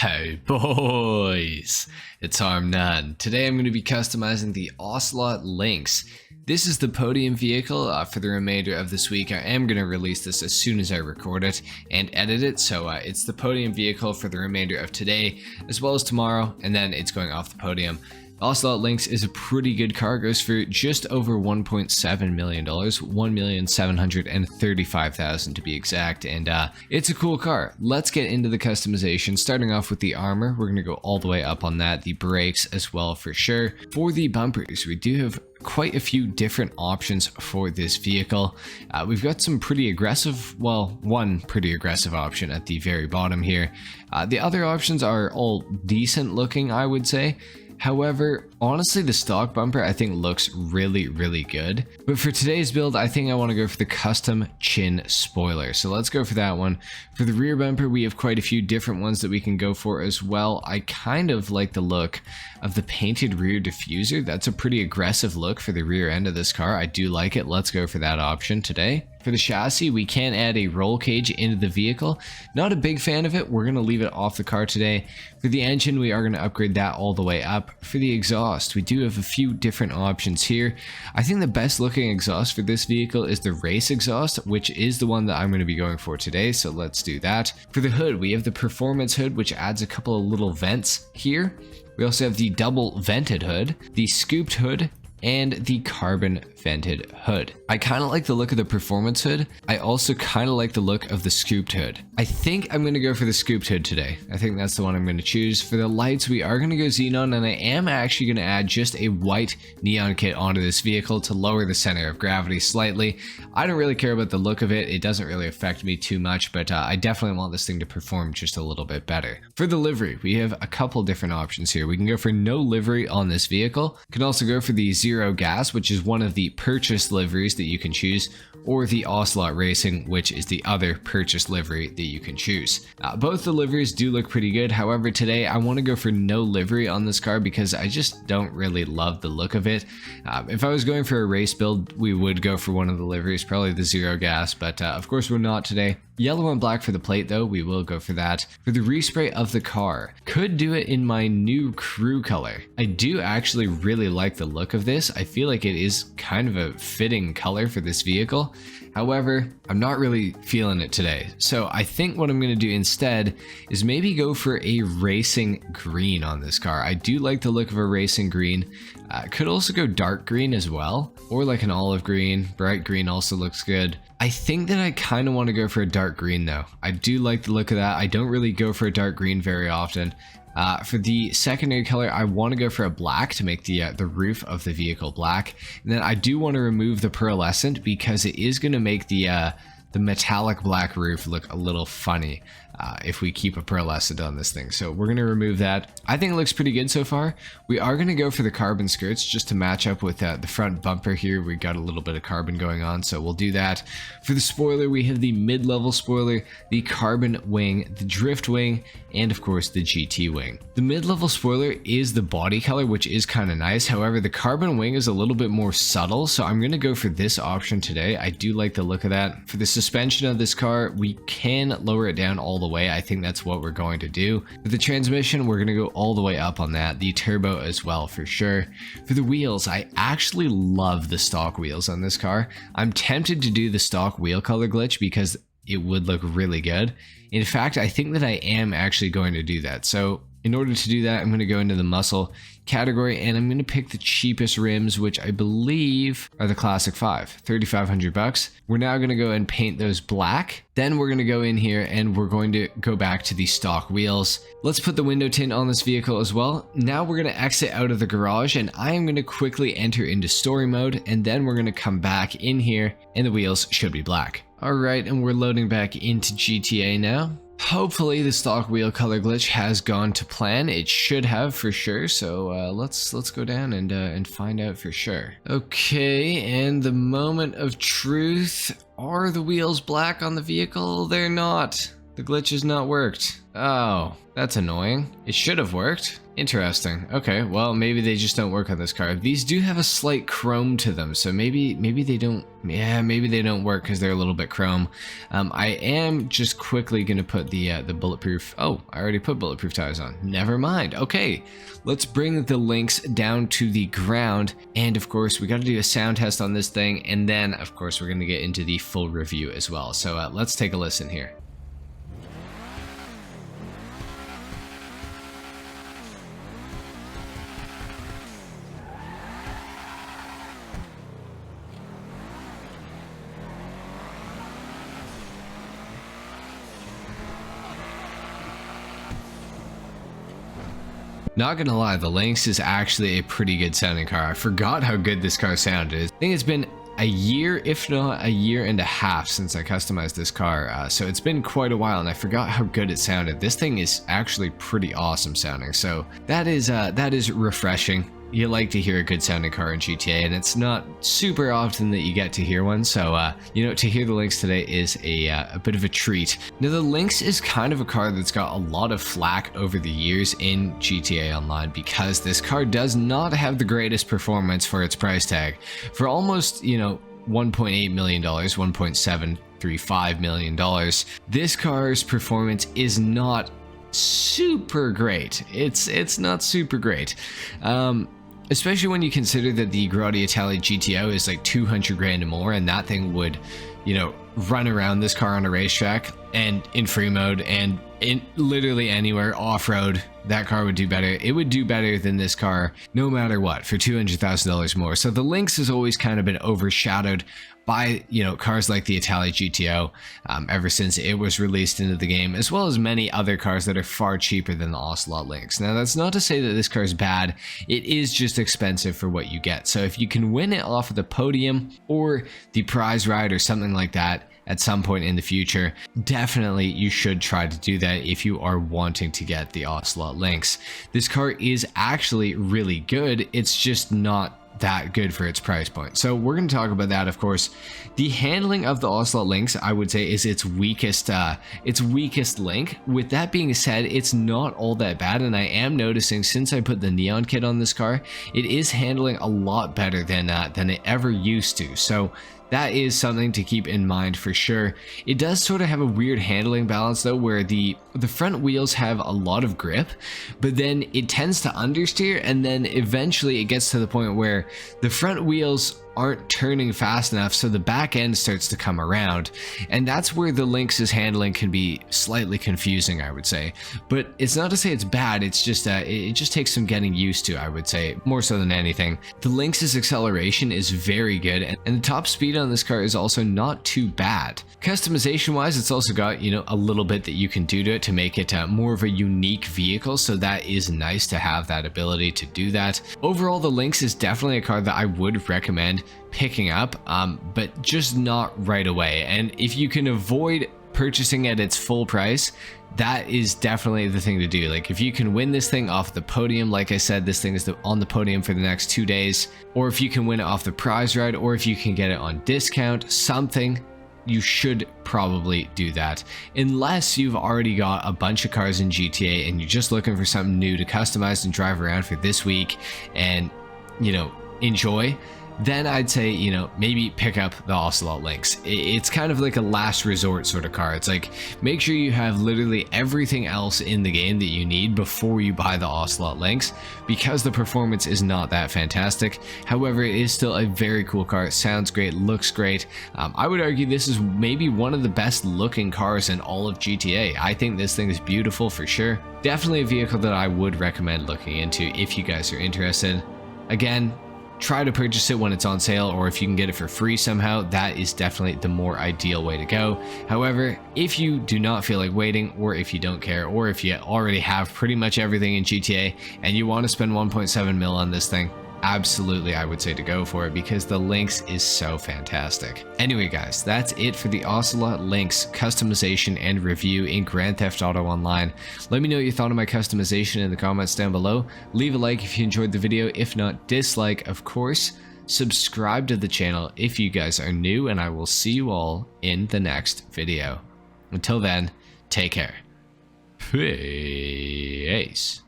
Hey boys, it's HarmNone. Today I'm going to be customizing the Ocelot Lynx. This is the podium vehicle for the remainder of this week. I am going to release this as soon as I record it and edit it, so it's the podium vehicle for the remainder of today as well as tomorrow, and then it's going off the podium. Ocelot Lynx is a pretty good car, goes for just over $1.7 million, $1,735,000 to be exact, and it's a cool car. Let's get into the customization, starting off with the armor. We're going to go all the way up on that, the brakes as well for sure. For the bumpers, we do have quite a few different options for this vehicle. We've got some pretty aggressive, well, one pretty aggressive option at the very bottom here. The other options are all decent looking, I would say. However, honestly, the stock bumper I think looks really good. But for today's build, I think I want to go for the custom chin spoiler. So let's go for that one. For the rear bumper, we have quite a few different ones that we can go for as well. I kind of like the look of the painted rear diffuser. That's a pretty aggressive look for the rear end of this car. I do like it. Let's go for that option today. For the chassis, we can add a roll cage into the vehicle. Not a big fan of it. We're going to leave it off the car today. For the engine, we are going to upgrade that all the way up. For the exhaust, we do have a few different options here. I think the best looking exhaust for this vehicle is the race exhaust, which is the one that I'm going to be going for today, so let's do that. For the hood, we have the performance hood, which adds a couple of little vents here. We also have the double vented hood, the scooped hood, and the carbon vented hood. I kind of like the look of the performance hood. I also kind of like the look of the scooped hood. I think I'm going to go for the scooped hood today. I think that's the one I'm going to choose. For the lights, we are going to go xenon, and I am actually going to add just a white neon kit onto this vehicle to lower the center of gravity slightly. I don't really care about the look of it. It doesn't really affect me too much, but I definitely want this thing to perform just a little bit better. For the livery, we have a couple different options here. We can go for no livery on this vehicle. We can also go for the zero gas, which is one of the purchased liveries that you can choose, or the Ocelot Racing, which is the other purchased livery that you can choose. Both the liveries do look pretty good. However, today I want to go for no livery on this car because I just don't really love the look of it. If I was going for a race build, we would go for one of the liveries, probably the zero gas, but of course we're not today. Yellow and black for the plate though, we will go for that. For the respray of the car, could do it in my new crew color. I do actually really like the look of this. I feel like it is kind of a fitting color for this vehicle. However, I'm not really feeling it today. So I think what I'm going to do instead is maybe go for a racing green on this car. I do like the look of a racing green. Could also go dark green as well, or like an olive green. Bright green also looks good. I think that I kind of want to go for a dark green though. I do like the look of that. I don't really go for a dark green very often. For the secondary color, I want to go for a black to make the roof of the vehicle black. And then I do want to remove the pearlescent because it is going to make the metallic black roof look a little funny if we keep a pearlescent on this thing. So we're going to remove that. I think it looks pretty good so far. We are going to go for the carbon skirts just to match up with the front bumper here. We got a little bit of carbon going on, so we'll do that. For the spoiler, we have the mid-level spoiler, the carbon wing, the drift wing, and of course the GT wing. The mid-level spoiler is the body color, which is kind of nice. However, the carbon wing is a little bit more subtle, so I'm going to go for this option today. I do like the look of that. For the suspension of this car, we can lower it down all the way. I think that's what we're going to do. For the transmission, we're going to go all the way up on that. The turbo as well for sure. For the wheels, I actually love the stock wheels on this car. I'm tempted to do the stock wheel color glitch because it would look really good. In fact, I think that I am actually going to do that. So in order to do that, I'm going to go into the muscle category and I'm going to pick the cheapest rims, which I believe are the Classic 5, 3,500 bucks. We're now going to go and paint those black. Then we're going to go in here and we're going to go back to the stock wheels. Let's put the window tint on this vehicle as well. Now we're going to exit out of the garage and I am going to quickly enter into story mode, and then we're going to come back in here and the wheels should be black. All right, and we're loading back into GTA now. Hopefully the stock wheel color glitch has gone to plan. It should have for sure. So let's go down and find out for sure. Okay, and the moment of truth. Are the wheels black on the vehicle? They're not. The glitch has not worked. Oh, that's annoying. It should have worked. Interesting. Okay, well, maybe they just don't work on this car. These do have a slight chrome to them, so maybe they don't. Yeah, maybe they don't work because they're a little bit chrome. I am just quickly gonna put the bulletproof. Oh, I already put bulletproof tires on. Never mind. Okay, let's bring the Lynx down to the ground, and of course we got to do a sound test on this thing, and then of course we're gonna get into the full review as well. So let's take a listen here. Not gonna lie, the Lynx is actually a pretty good sounding car. I forgot how good this car sounded. I think it's been a year, if not a year and a half, since I customized this car. So it's been quite a while, and I forgot how good it sounded. This thing is actually pretty awesome sounding. So that is refreshing. You like to hear a good sounding car in GTA, and it's not super often that you get to hear one. So, you know, to hear the Lynx today is a bit of a treat. Now, the Lynx is kind of a car that's got a lot of flack over the years in GTA Online because this car does not have the greatest performance for its price tag. For almost, you know, $1.8 million, $1.735 million, this car's performance is not super great. It's not super great. Especially when you consider that the Grotti Italia GTO is like 200 grand or more, and that thing would, you know, run around this car on a racetrack and in free mode and in literally anywhere off-road. That car would do better. It would do better than this car no matter what for $200,000 more. So the Lynx has always kind of been overshadowed by, you know, cars like the Italia GTO ever since it was released into the game, as well as many other cars that are far cheaper than the Ocelot Lynx. Now, that's not to say that this car is bad. It is just expensive for what you get. So if you can win it off of the podium or the prize ride or something like that at some point in the future, definitely you should try to do that if you are wanting to get the Ocelot Lynx. This car is actually really good. It's just not that good for its price point. So we're going to talk about that, of course. The handling of the Ocelot Lynx, I would say, is its weakest link. With that being said, it's not all that bad, and I am noticing since I put the neon kit on this car, it is handling a lot better than it ever used to. So that is something to keep in mind for sure. It does sort of have a weird handling balance though, where the front wheels have a lot of grip, but then it tends to understeer, and then eventually it gets to the point where the front wheels aren't turning fast enough, so the back end starts to come around, and that's where the Lynx's handling can be slightly confusing, I would say. But it's not to say it's bad, it's just it just takes some getting used to, I would say, more so than anything. The Lynx's acceleration is very good, and the top speed on this car is also not too bad. Customization wise, it's also got, you know, a little bit that you can do to it to make it more of a unique vehicle, so that is nice to have that ability to do that. Overall, the Lynx is definitely a car that I would recommend picking up, but just not right away. And if you can avoid purchasing at its full price, that is definitely the thing to do. Like, if you can win this thing off the podium, like I said, this thing is on the podium for the next 2 days, or if you can win it off the prize ride, or if you can get it on discount, something, you should probably do that. Unless you've already got a bunch of cars in GTA and you're just looking for something new to customize and drive around for this week and, you know, enjoy, then I'd say, you know, maybe pick up the Ocelot Lynx. It's kind of like a last resort sort of car. It's like, make sure you have literally everything else in the game that you need before you buy the Ocelot Lynx, because the performance is not that fantastic. However, it is still a very cool car. It sounds great, looks great. I would argue this is maybe one of the best looking cars in all of GTA. I think this thing is beautiful for sure. Definitely a vehicle that I would recommend looking into if you guys are interested. Again, try to purchase it when it's on sale, or if you can get it for free somehow, that is definitely the more ideal way to go. However, if you do not feel like waiting, or if you don't care, or if you already have pretty much everything in GTA and you want to spend 1.7 mil on this thing, absolutely I would say to go for it, because the Lynx is so fantastic. Anyway guys, that's it for the Ocelot Lynx customization and review in Grand Theft Auto Online. Let me know what you thought of my customization in the comments down below. Leave a like if you enjoyed the video, if not, dislike of course. Subscribe to the channel if you guys are new, and I will see you all in the next video. Until then, Take care. Peace.